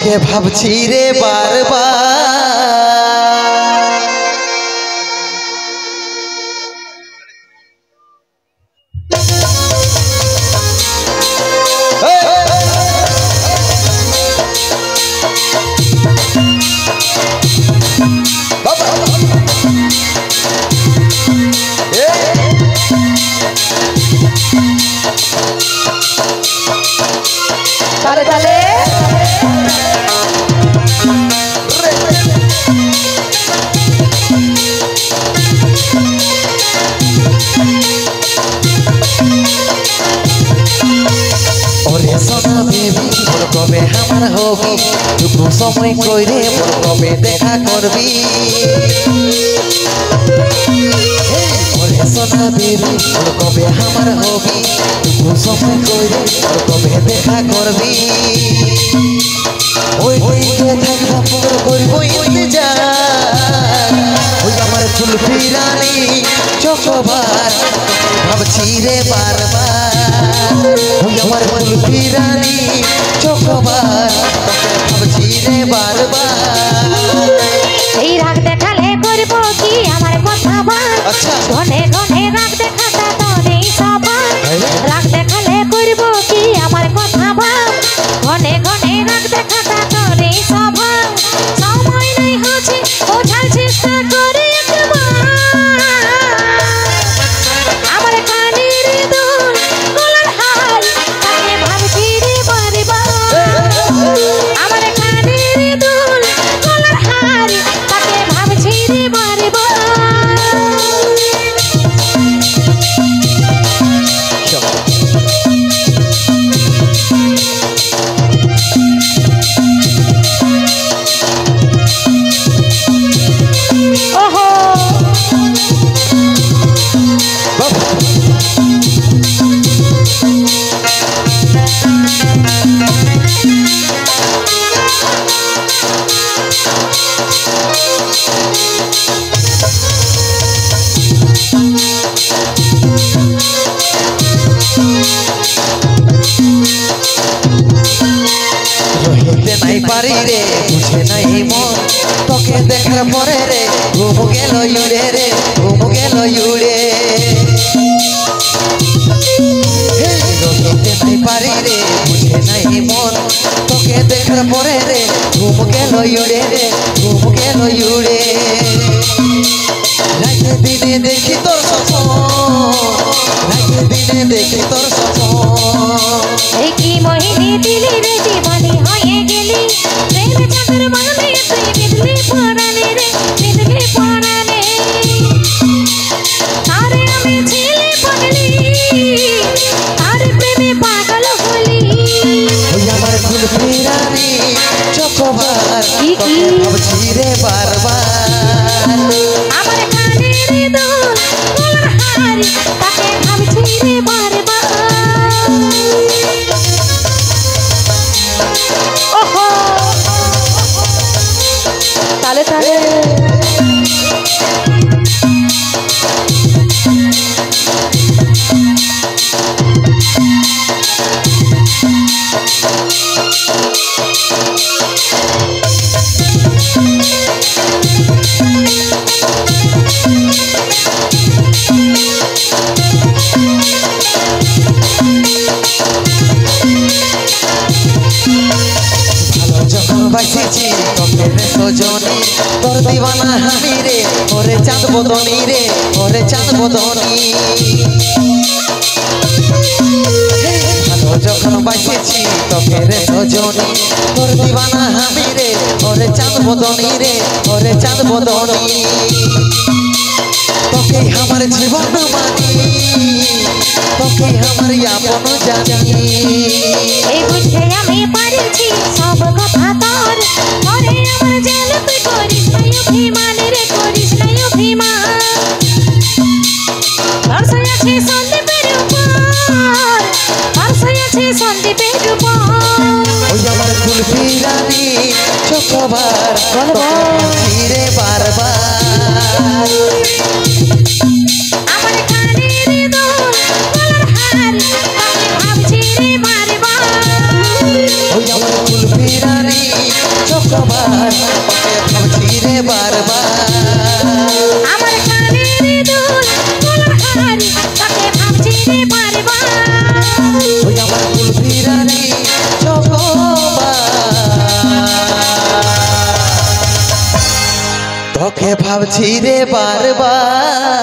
তোকে ভাবছি রে বারবার তালে তালে ওরে সোনা বেবি মোর কবে আমার হবি টুকু সময় কইরে মোর কবে দেখা করবি ওরে সোনা বেবি মোর কবে আমার হবি টুকু সময় কইরে মোর কবে দেখা করবি ওই ওইতে থাকবা মোর করব ইন্তজার ওই আমার কুলফি রানী চকবার ভাবছি রে বারবার ওই আমার কুলফি রানী চকবার ভাবছি রে বারবার এই রাগ দেখালে করব কি আমার কথা বল আচ্ছা ঘনে ঘনে রাগ দেখাটা তো নেই সবার রাগ দেখালে করব কি আমার কথা বল ঘনে ঘনে রাগ দেখাটা তো নেই সবার সময় নেই হচ্ছে বোঝার চেষ্টা করে একবার আমার কানের দুল গলার হার তাকে ভাবছি রে বারবার আমার কানের দুল গলার হার তাকে ভাবছি রে বারবার ওহো রহিতে নাই পারি রে বুঝে নাই মন তোকে দেখার পরে রে ঘুম গেল ইউড়ে রে ঘুম গেল ইউড়ে রহিতে নাই পারি রে বুঝে নাই মন তোকে দেখার পরে রে ঘুম গেল ইউড়ে রে ঘুম গেল ইউড়ে রাতে দিনে দেখি তোর স্বপ্ন রাতে দিনে দেখি তোর স্বপ্ন এই কি মোহিনী দিলি রে দিবানি হয়ে গেলি প্রেম চাদর বাঁধে তুই বিধলি পরানে রে বিধলি পরানে তারে আমি ছেলে পাগলি তার প্রেমে পাগল হলি ওই আমার কুলফি রানী চকবার কি কি? তোকে ভাবছি রে বারবার আমার কানের দুল গলার হার তাকে ভাবছি রে বারবার ওহো তালে তালে ভালো যখন বাসিছি তোকে রে সজনী তোর দিবানা আমি রে ওরে চাঁদ বদনী রে ওরে চাঁদ বদনী ভালো যখন বাসিছি তোকে রে সজনী তোর দিবানা আমি রে ওরে চাঁদ বদনী রে ওরে চাঁদ বদনী তোকে আমার জীবন মানি তোকে আমার আপন জানি এই বুঝে আমি পারিছি সব কথা তোর পরে আমার জান তুই করিস নাই অভিমান রে করিস নাই অভিমান ভরসা আছে সন্দীপের উপর ভরসা আছে সন্দীপের উপর ওই আমার কুলফি রানী চকবার তোকে ভাবছি রে বারবার আমার কানের দুল গলার হার তাকে ভাবছি রে বারবার ওই আমার কুলফি রানী বারবার তোকে ভাবছি রে বারবার আমার কানের দুল গলার হাড়ি তোকে ভাবছি রে বারবার ওই আমার কুলফি রানী তোকে ভাবছি রে বারবার